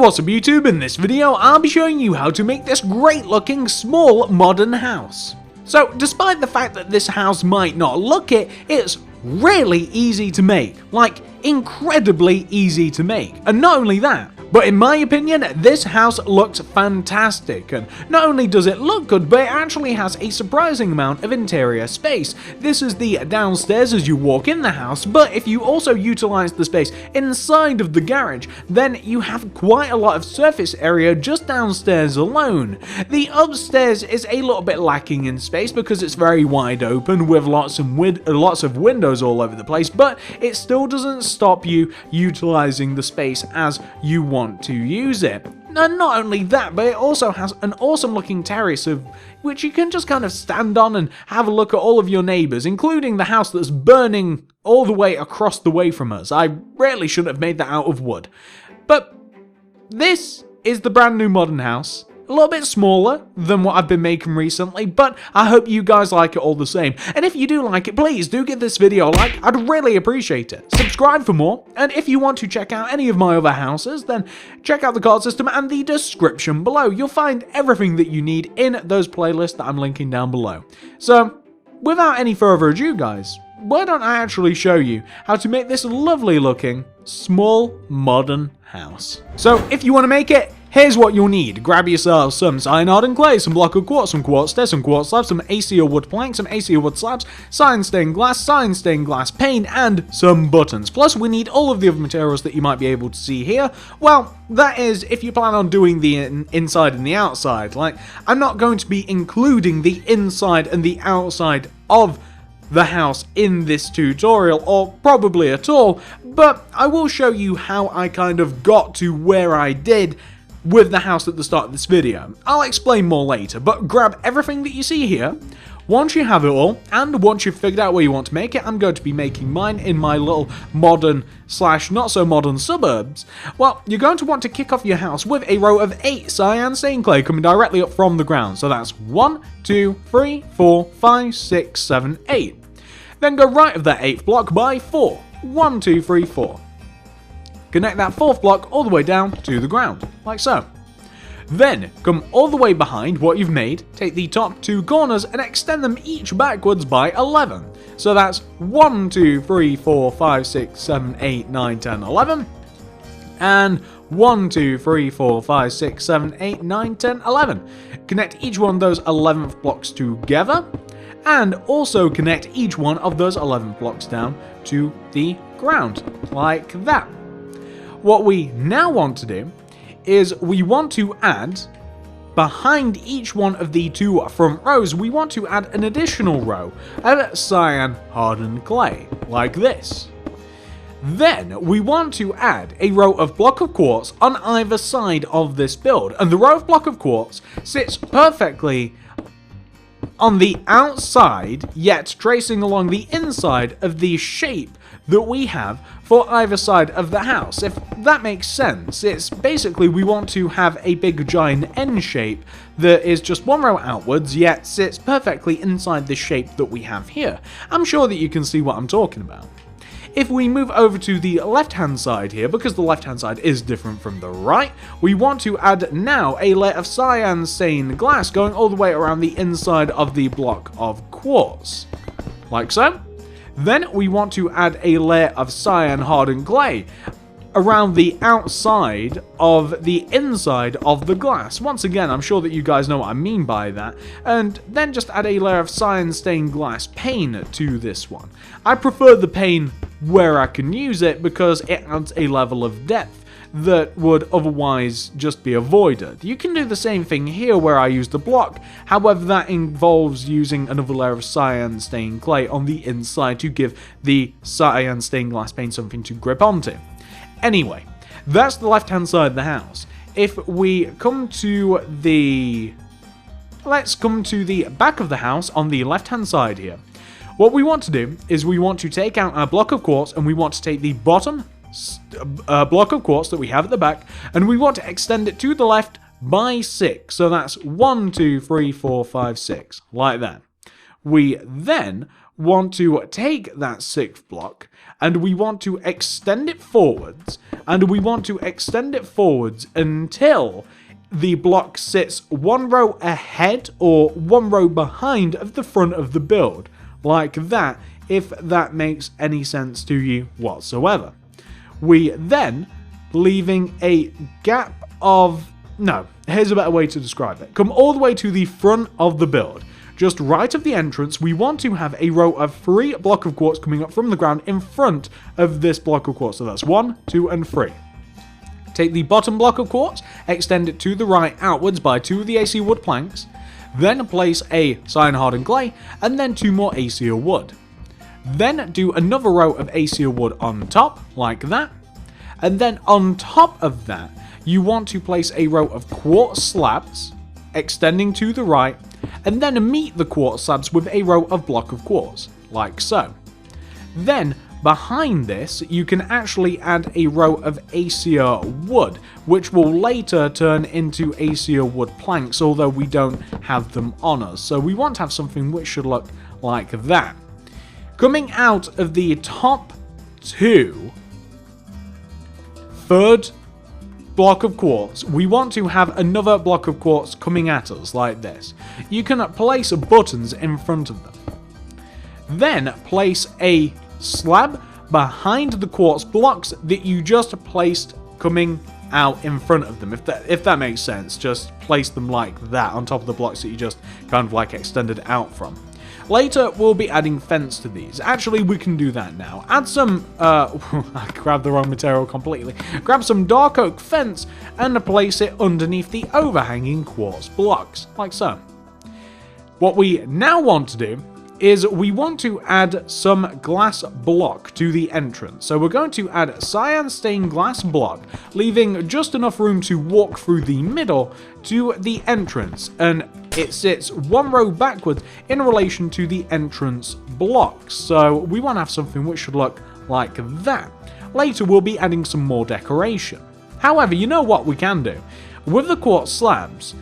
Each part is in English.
what's up YouTube? In this video I'll be showing you how to make this great looking small modern house. So despite the fact that this house might not look it, it's really easy to make, like incredibly easy to make. And not only that, but in my opinion, this house looks fantastic, and not only does it look good, but it actually has a surprising amount of interior space. This is the downstairs as you walk in the house, but if you also utilize the space inside of the garage, then you have quite a lot of surface area just downstairs alone. The upstairs is a little bit lacking in space because it's very wide open with lots of windows all over the place, but it still doesn't stop you utilizing the space as you want to use it. And not only that, but it also has an awesome looking terrace of which you can just kind of stand on and have a look at all of your neighbors, including the house that's burning all the way across the way from us. I really should have made that out of wood. But this is the brand new modern house. A little bit smaller than what I've been making recently, but I hope you guys like it all the same. And if you do like it, please do give this video a like, I'd really appreciate it. Subscribe for more, and if you want to check out any of my other houses, then check out the card system and the description below. You'll find everything that you need in those playlists that I'm linking down below. So, without any further ado guys, why don't I actually show you how to make this lovely looking, small, modern house. So, if you want to make it, here's what you'll need. Grab yourself some cyan hardened clay, some block of quartz, some quartz stairs, some quartz slabs, some AC or wood planks, some AC or wood slabs, cyan stained glass paint, and some buttons. Plus, we need all of the other materials that you might be able to see here. Well, that is if you plan on doing the inside and the outside. Like, I'm not going to be including the inside and the outside of the house in this tutorial, or probably at all, but I will show you how I kind of got to where I did with the house at the start of this video. I'll explain more later, but grab everything that you see here. Once you have it all, and once you've figured out where you want to make it, I'm going to be making mine in my little modern / not so modern suburbs. Well, you're going to want to kick off your house with a row of 8 cyan stained clay coming directly up from the ground. So that's 1, 2, 3, 4, 5, 6, 7, 8. Then go right of that 8th block by 4. 1, 2, 3, 4. Connect that 4th block all the way down to the ground, like so. Then, come all the way behind what you've made, take the top 2 corners and extend them each backwards by 11. So that's 1, 2, 3, 4, 5, 6, 7, 8, 9, 10, 11. And 1, 2, 3, 4, 5, 6, 7, 8, 9, 10, 11. Connect each one of those 11th blocks together, and also connect each one of those 11th blocks down to the ground, like that. What we now want to do is we want to add, behind each one of the 2 front rows, we want to add an additional row of cyan hardened clay, like this. Then we want to add a row of block of quartz on either side of this build, and the row of block of quartz sits perfectly on the outside, yet tracing along the inside of the shape that we have for either side of the house, if that makes sense. It's basically we want to have a big giant N shape that is just one row outwards, yet sits perfectly inside the shape that we have here. I'm sure that you can see what I'm talking about. If we move over to the left-hand side here, because the left-hand side is different from the right, we want to add now a layer of cyan stained glass going all the way around the inside of the block of quartz, like so. Then we want to add a layer of cyan hardened clay around the outside of the inside of the glass. Once again, I'm sure that you guys know what I mean by that. And then just add a layer of cyan stained glass pane to this one. I prefer the pane where I can use it because it adds a level of depth that would otherwise just be avoided. You can do the same thing here where I use the block, however that involves using another layer of cyan stained clay on the inside to give the cyan stained glass pane something to grip onto. Anyway, that's the left-hand side of the house. If we come to the... let's come to the back of the house on the left-hand side here. What we want to do is we want to take out our block of quartz, and we want to take the bottom block of quartz that we have at the back, and we want to extend it to the left by 6. So that's 1, 2, 3, 4, 5, 6, like that. We then want to take that 6th block and we want to extend it forwards, and we want to extend it forwards until the block sits one row ahead or one row behind of the front of the build, like that, if that makes any sense to you whatsoever. We then, leaving a gap of, no, here's a better way to describe it. Come all the way to the front of the build. Just right of the entrance, we want to have a row of 3 block of quartz coming up from the ground in front of this block of quartz. So that's 1, 2, and 3. Take the bottom block of quartz, extend it to the right outwards by 2 of the AC wood planks, then place a cyan hardened clay, and then 2 more AC wood. Then do another row of AC wood on top, like that, and then on top of that, you want to place a row of quartz slabs, extending to the right, and then meet the quartz slabs with a row of block of quartz, like so. Then, behind this, you can actually add a row of acacia wood, which will later turn into acacia wood planks, although we don't have them on us. So we want to have something which should look like that. Coming out of the top 2, 3rd block of quartz, we want to have another block of quartz coming at us like this. You can place buttons in front of them. Then place a slab behind the quartz blocks that you just placed coming out in front of them. If that makes sense, just place them like that on top of the blocks that you just kind of like extended out from. Later, we'll be adding fence to these. Actually, we can do that now. Add some, I grabbed the wrong material completely. Grab some dark oak fence and place it underneath the overhanging quartz blocks, like so. What we now want to do is we want to add some glass block to the entrance. So we're going to add cyan stained glass block, leaving just enough room to walk through the middle to the entrance, and it sits one row backwards in relation to the entrance blocks. So we want to have something which should look like that. Later we'll be adding some more decoration. However, you know what we can do? With the quartz slabs,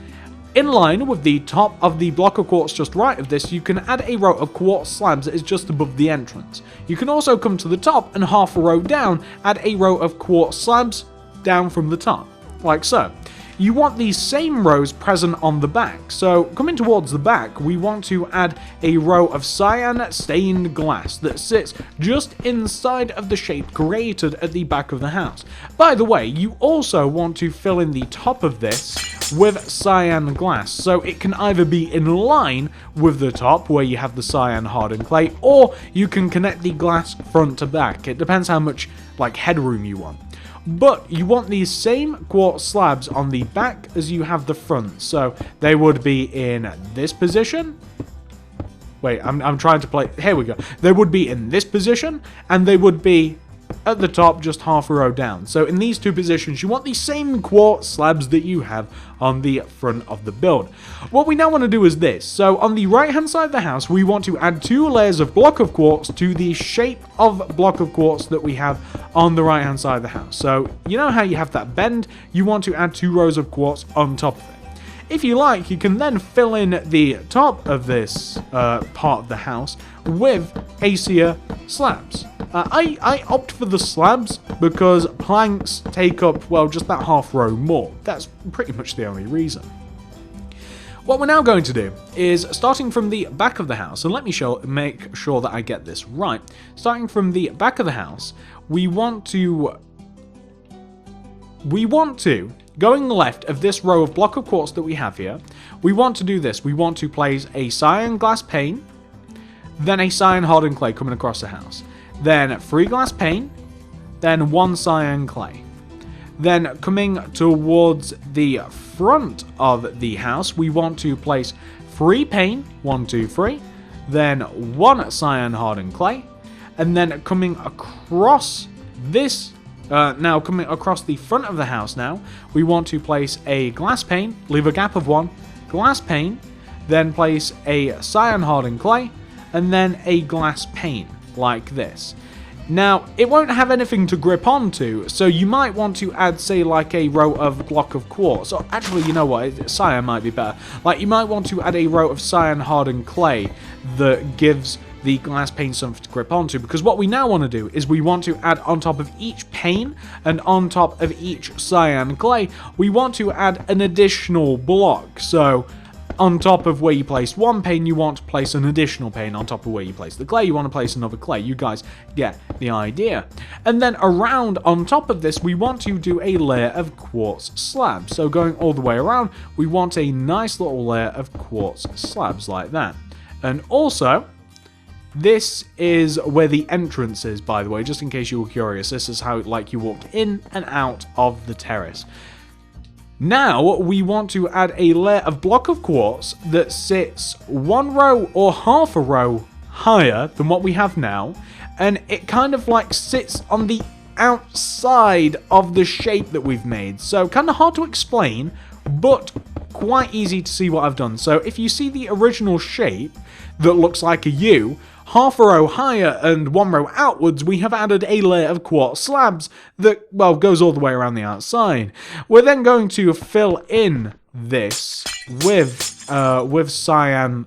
in line with the top of the block of quartz just right of this, you can add a row of quartz slabs that is just above the entrance. You can also come to the top and half a row down, add a row of quartz slabs down from the top, like so. You want these same rows present on the back, so coming towards the back, we want to add a row of cyan stained glass that sits just inside of the shape created at the back of the house. By the way, you also want to fill in the top of this with cyan glass, so it can either be in line with the top where you have the cyan hardened clay, or you can connect the glass front to back. It depends how much like headroom you want. But you want these same quartz slabs on the back as you have the front, so they would be in this position. Wait, I'm trying to play. Here we go. They would be in this position, and they would be at the top just half a row down. So in these two positions, you want the same quartz slabs that you have on the front of the build. What we now want to do is this. So on the right hand side of the house, we want to add 2 layers of block of quartz to the shape of block of quartz that we have on the right hand side of the house. So you know how you have that bend? You want to add 2 rows of quartz on top of it. If you like, you can then fill in the top of this part of the house with acacia slabs. I opt for the slabs because planks take up, well, just that half row more. That's pretty much the only reason. What we're now going to do is, starting from the back of the house, and let me make sure that I get this right. Starting from the back of the house, we want to, going left of this row of block of quartz that we have here, we want to do this. We want to place a cyan glass pane, then a cyan hardened clay coming across the house, then 3 glass pane, then 1 cyan clay. Then coming towards the front of the house, we want to place 3 pane, 1, 2, 3, then 1 cyan hardened clay, and then coming across this coming across the front of the house now, we want to place a glass pane, leave a gap of 1, glass pane, then place a cyan hardened clay, and then a glass pane, like this. Now, it won't have anything to grip onto, so you might want to add, say, like a row of block of quartz. Or actually, you know what, cyan might be better. Like, you might want to add a row of cyan hardened clay that gives the glass pane something to grip onto, because what we now want to do is we want to add on top of each pane and on top of each cyan clay, we want to add an additional block. So on top of where you place one pane, you want to place an additional pane. On top of where you place the clay, you want to place another clay. You guys get the idea. And then around on top of this, we want to do a layer of quartz slabs. So going all the way around, we want a nice little layer of quartz slabs like that. And also, this is where the entrance is, by the way, just in case you were curious. This is how like you walked in and out of the terrace. Now, we want to add a layer of block of quartz that sits one row or half a row higher than what we have now, and it kind of like sits on the outside of the shape that we've made. So kind of hard to explain, but quite easy to see what I've done. So if you see the original shape that looks like a U, half a row higher and one row outwards, we have added a layer of quartz slabs that, well, goes all the way around the outside. We're then going to fill in this with cyan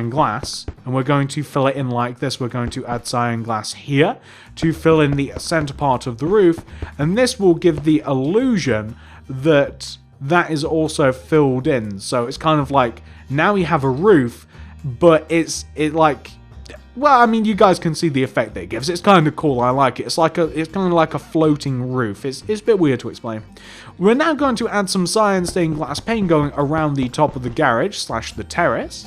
glass, and we're going to fill it in like this. We're going to add cyan glass here to fill in the center part of the roof, and this will give the illusion that that is also filled in. So it's kind of like now we have a roof, but well, I mean, you guys can see the effect that it gives. It's kind of cool. I like it. It's kind of like a floating roof. It's a bit weird to explain. We're now going to add some cyan stained glass pane going around the top of the garage / the terrace.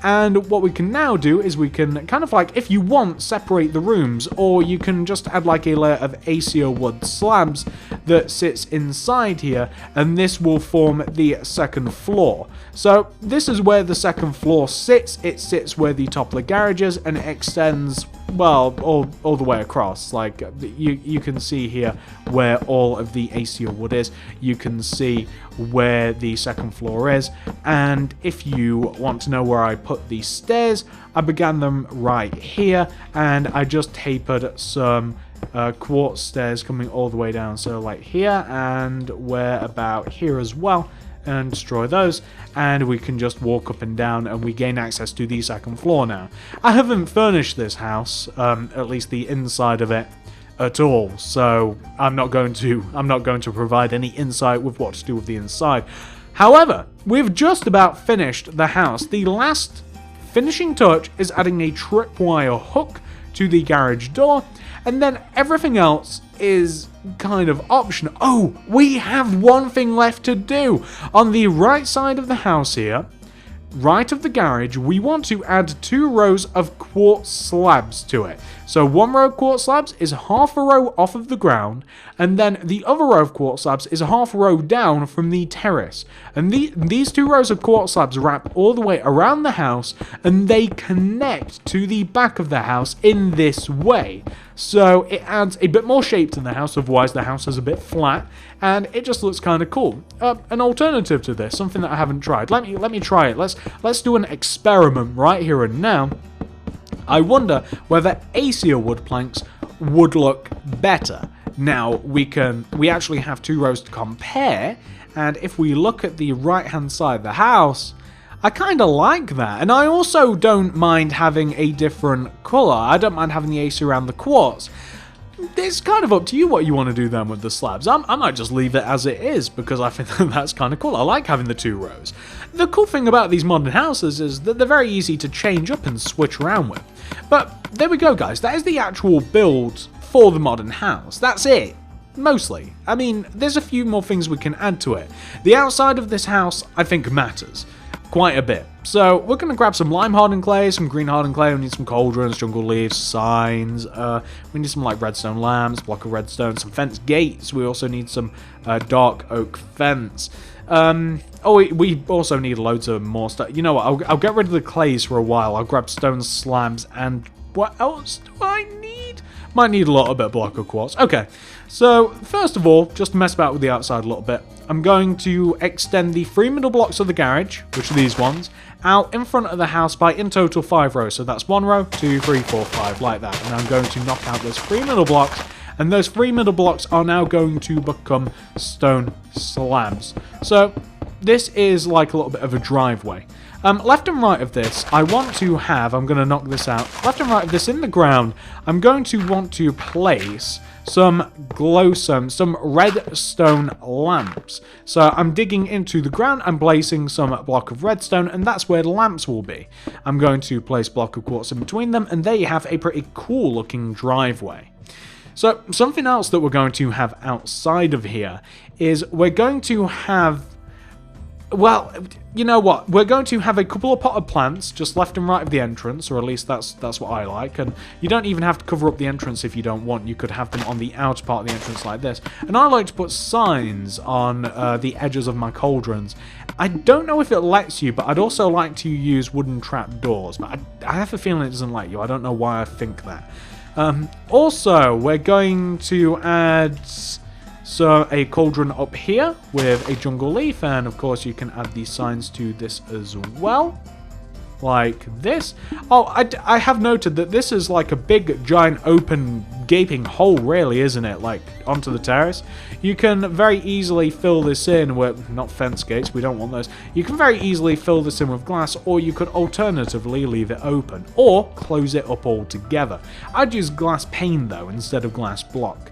And what we can now do is we can kind of like, if you want, separate the rooms, or you can just add like a layer of acacia wood slabs that sits inside here, and this will form the second floor. So this is where the second floor sits. It sits where the top of the garage is, and it extends, well, all the way across. Like you can see here where all of the acacia wood is. You can see where the second floor is, and if you want to know where I put these stairs, I began them right here, and I just tapered some quartz stairs coming all the way down, so like here, and we're about here as well, and destroy those, and we can just walk up and down, and we gain access to the second floor now. I haven't furnished this house, at least the inside of it, at all, so I'm not going to provide any insight with what to do with the inside. However, we've just about finished the house. The last finishing touch is adding a tripwire hook to the garage door, and then everything else is kind of optional. Oh, we have one thing left to do. On the right side of the house here, right of the garage, we want to add 2 rows of quartz slabs to it. So 1 row of quartz slabs is half a row off of the ground, and then the other row of quartz slabs is a half a row down from the terrace. And these 2 rows of quartz slabs wrap all the way around the house, and they connect to the back of the house in this way. So it adds a bit more shape to the house, otherwise the house is a bit flat, and it just looks kind of cool. An alternative to this, something that I haven't tried. Let me try it. Let's do an experiment right here and now. I wonder whether acacia wood planks would look better. Now, we actually have 2 rows to compare, and if we look at the right-hand side of the house, I kind of like that. And I also don't mind having a different colour. I don't mind having the acacia around the quartz. It's kind of up to you what you want to do then with the slabs. I might just leave it as it is, because I think that's kind of cool. I like having the 2 rows. The cool thing about these modern houses is that they're very easy to change up and switch around with. But there we go, guys. That is the actual build for the modern house. That's it. Mostly. I mean, there's a few more things we can add to it. The outside of this house, I think, matters quite a bit. So we're going to grab some lime hardened clay, some green hardened clay. We need some cauldrons, jungle leaves, signs. We need some like redstone lamps, block of redstone, some fence gates. We also need some dark oak fence. We also need loads of more stuff. You know what? I'll get rid of the clays for a while. I'll grab stone slabs, and what else do I need? Might need a little bit of block of quartz. Okay, so first of all, just to mess about with the outside a little bit, I'm going to extend the 3 middle blocks of the garage, which are these ones, out in front of the house by in total 5 rows. So that's 1 row, 2, 3, 4, 5, like that. And I'm going to knock out those 3 middle blocks, and those 3 middle blocks are now going to become stone slabs. So this is like a little bit of a driveway. Left and right of this, I want to have, I'm going to knock this out, left and right of this in the ground, I'm going to want to place some glowstone, some redstone lamps. So I'm digging into the ground, I'm placing some block of redstone, and that's where the lamps will be. I'm going to place block of quartz in between them, and there you have a pretty cool looking driveway. So something else that we're going to have outside of here is we're going to have, well, you know what? We're going to have a couple of potted plants just left and right of the entrance, or at least that's what I like. And you don't even have to cover up the entrance if you don't want. You could have them on the outer part of the entrance like this. And I like to put signs on the edges of my cauldrons. I don't know if it lets you, but I'd also like to use wooden trap doors. But I have a feeling it doesn't let you. I don't know why I think that. Also, we're going to add a cauldron up here with a jungle leaf, and of course you can add these signs to this as well, like this. Oh, I have noted that this is like a big, giant, open, gaping hole, really, isn't it? Like, onto the terrace. You can very easily fill this in with, not fence gates, we don't want those. You can very easily fill this in with glass, or you could alternatively leave it open, or close it up altogether. I'd use glass pane, though, instead of glass block.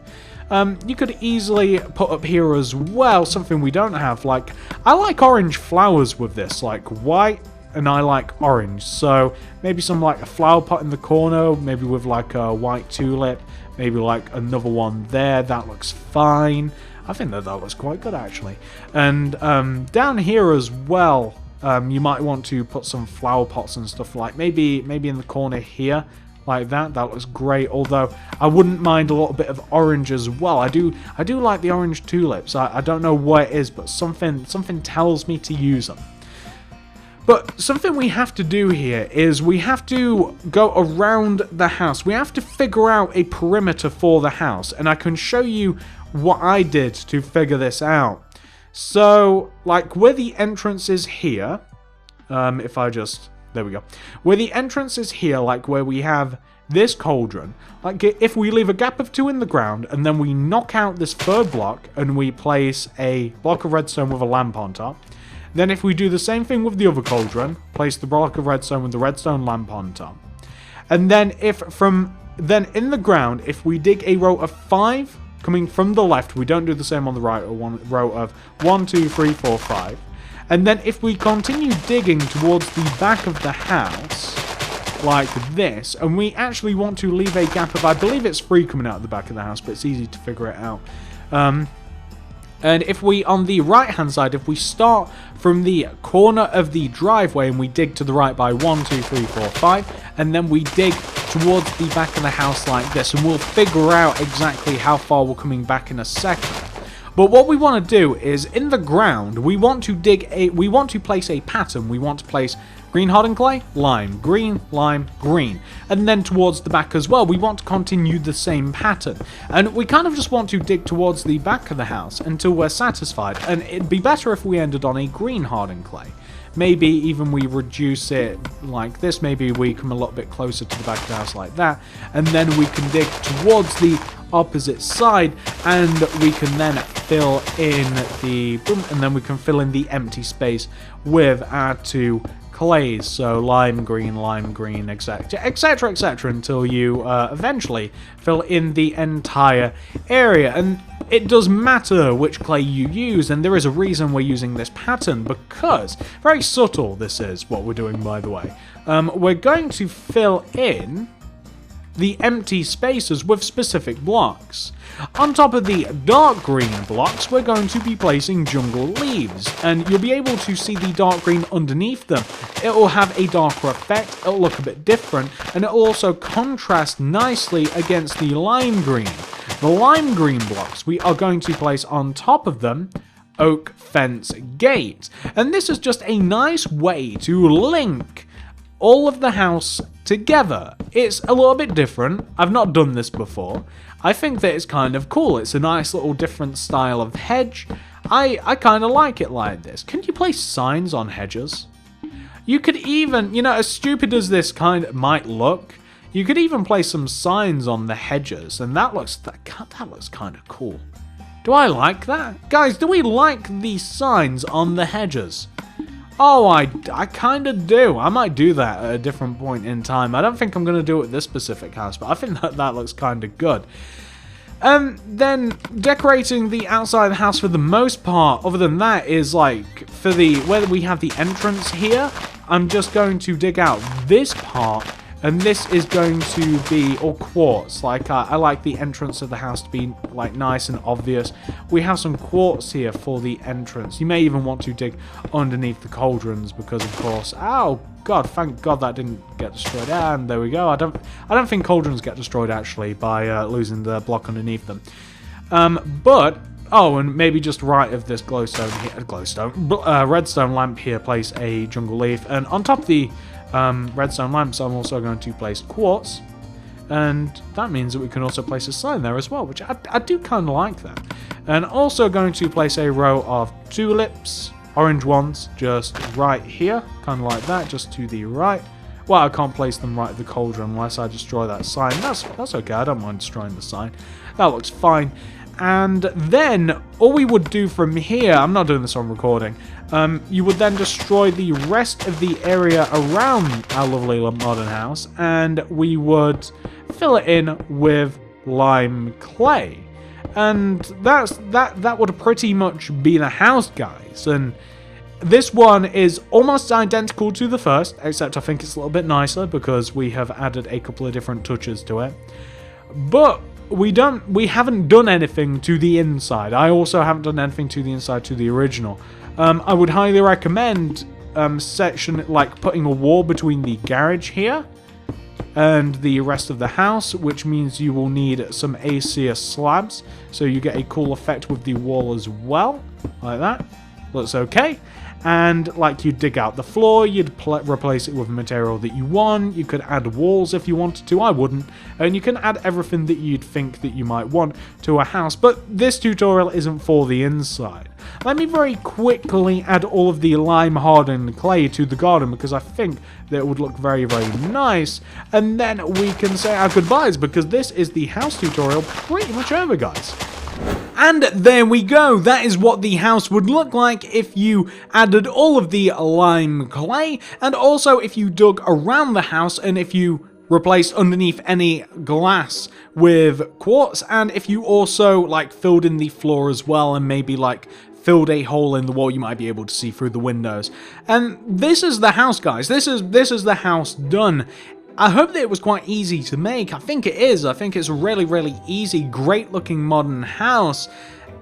You could easily put up here as well something we don't have, like, I like orange flowers with this, like white, and I like orange, so maybe some like a flower pot in the corner, maybe with like a white tulip, maybe like another one there, that looks fine. I think that looks quite good actually. And down here as well, you might want to put some flower pots and stuff, like maybe in the corner here, like that looks great, although I wouldn't mind a little bit of orange as well. I do like the orange tulips. I don't know what it is, but something tells me to use them. But something we have to do here is we have to go around the house. We have to figure out a perimeter for the house, and I can show you what I did to figure this out. So, like where the entrance is here, if I just... There we go. Where the entrance is here, like where we have this cauldron, like if we leave a gap of 2 in the ground and then we knock out this third block and we place a block of redstone with a lamp on top, then if we do the same thing with the other cauldron, place the block of redstone with the redstone lamp on top, and then in the ground, if we dig a row of 5 coming from the left, we don't do the same on the right, or one row of 1, 2, 3, 4, 5. And then if we continue digging towards the back of the house, like this, and we actually want to leave a gap of, I believe it's 3 coming out of the back of the house, but it's easy to figure it out. And if we, on the right-hand side, if we start from the corner of the driveway and we dig to the right by 1, 2, 3, 4, 5, and then we dig towards the back of the house like this, and we'll figure out exactly how far we're coming back in a second. But what we want to do is, in the ground, we want to place a pattern. We want to place green hardened clay, lime, green, and then towards the back as well, we want to continue the same pattern. And we kind of just want to dig towards the back of the house until we're satisfied, and it'd be better if we ended on a green hardened clay. Maybe even we reduce it like this, maybe we come a little bit closer to the back of the house like that, and then we can dig towards the opposite side, and we can then fill in the and then we can fill in the empty space with our 2 clays, so lime green, etc, etc, until you eventually fill in the entire area. And it does matter which clay you use, and there is a reason we're using this pattern, because, very subtle this is, what we're doing by the way, we're going to fill in the empty spaces with specific blocks. On top of the dark green blocks, we're going to be placing jungle leaves, and you'll be able to see the dark green underneath them. It will have a darker effect, it'll look a bit different, and it will also contrast nicely against the lime green. The lime green blocks, we are going to place on top of them oak fence gate, and this is just a nice way to link all of the house together. It's a little bit different. I've not done this before. I think that it's kind of cool. It's a nice little different style of hedge. I kind of like it like this. Can you place signs on hedges? You could even, you know, as stupid as this kind of might look, you could even place some signs on the hedges, and that looks kind of cool. Do I like that? Guys, do we like these signs on the hedges? Oh, I kind of do. I might do that at a different point in time. I don't think I'm going to do it at this specific house, but I think that looks kind of good. Then decorating the outside of the house for the most part, other than that, is like for where we have the entrance here, I'm just going to dig out this part, and this is going to be all quartz. Like I like the entrance of the house to be like nice and obvious. We have some quartz here for the entrance. You may even want to dig underneath the cauldrons because, of course, oh god, thank god that didn't get destroyed. And there we go. I don't think cauldrons get destroyed actually by losing the block underneath them. But oh, and maybe just right of this redstone lamp here, place a jungle leaf, and on top of the redstone lamps, I'm also going to place quartz, and that means that we can also place a sign there as well, which I do kind of like that. And also going to place a row of tulips, orange ones, just right here, kind of like that, just to the right. Well, I can't place them right at the cauldron unless I destroy that sign. That's okay, I don't mind destroying the sign. That looks fine. And then all we would do from here, I'm not doing this on recording, you would then destroy the rest of the area around our lovely modern house, and we would fill it in with lime clay. And that would pretty much be the house, guys. And this one is almost identical to the first, except I think it's a little bit nicer because we have added a couple of different touches to it. But we haven't done anything to the inside. I also haven't done anything to the inside to the original. I would highly recommend putting a wall between the garage here and the rest of the house, which means you will need some acer slabs, so you get a cool effect with the wall as well, like that. Looks okay. And like, you'd dig out the floor, you'd replace it with a material that you want. You could add walls if you wanted to. I wouldn't. And you can add everything that you'd think that you might want to a house. But this tutorial isn't for the inside. Let me very quickly add all of the lime hardened clay to the garden, because I think that it would look very, very nice. And then we can say our goodbyes, because this is the house tutorial pretty much over, guys. And there we go, that is what the house would look like if you added all of the lime clay, and also if you dug around the house, and if you replaced underneath any glass with quartz, and if you also like filled in the floor as well, and maybe like filled a hole in the wall you might be able to see through the windows. And this is the house, guys. This is the house done. I hope that it was quite easy to make. I think it is. I think it's a really, really easy, great looking modern house.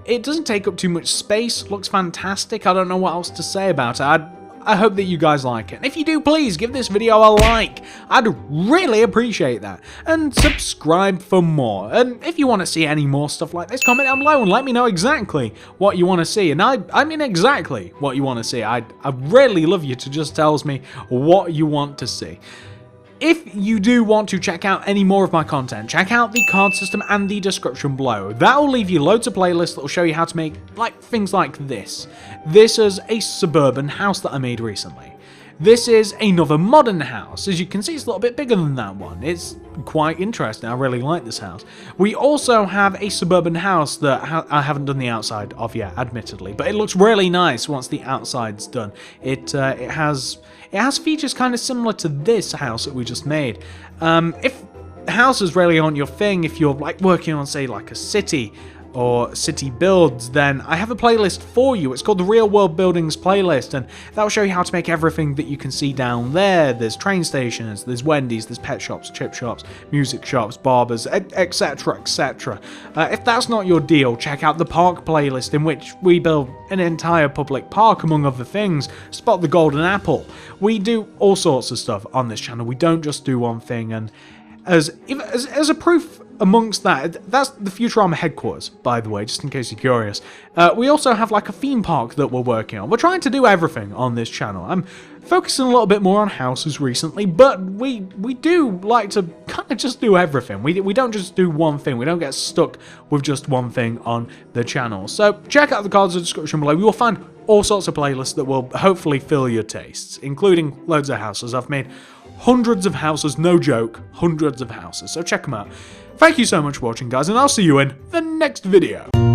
It doesn't take up too much space, looks fantastic. I don't know what else to say about it. I hope that you guys like it. And if you do, please give this video a like. I'd really appreciate that. And subscribe for more. And if you want to see any more stuff like this, comment down below and let me know exactly what you want to see. And I mean exactly what you want to see. I'd really love you to just tell me what you want to see. If you do want to check out any more of my content, check out the card system and the description below. That will leave you loads of playlists that will show you how to make things like this. This is a suburban house that I made recently. This is another modern house. As you can see, it's a little bit bigger than that one. It's quite interesting. I really like this house. We also have a suburban house that I haven't done the outside of yet, admittedly, but it looks really nice once the outside's done. It has features kind of similar to this house that we just made. If houses really aren't your thing, if you're like working on, say, like a city or city builds, then I have a playlist for you. It's called the Real World Buildings playlist, and that will show you how to make everything that you can see down there. There's train stations, there's Wendy's, there's pet shops, chip shops, music shops, barbers, etc, etc. If that's not your deal, check out the park playlist, in which we build an entire public park, among other things. Spot the golden apple. We do all sorts of stuff on this channel. We don't just do one thing, and as a proof amongst that, that's the Futurama headquarters, by the way, just in case you're curious. We also have like a theme park that we're working on. We're trying to do everything on this channel. I'm focusing a little bit more on houses recently, but we do like to kind of just do everything. We don't just do one thing. We don't get stuck with just one thing on the channel. So check out the cards in the description below. You will find all sorts of playlists that will hopefully fill your tastes, including loads of houses. I've made hundreds of houses, no joke, hundreds of houses, so check them out. Thank you so much for watching, guys, and I'll see you in the next video.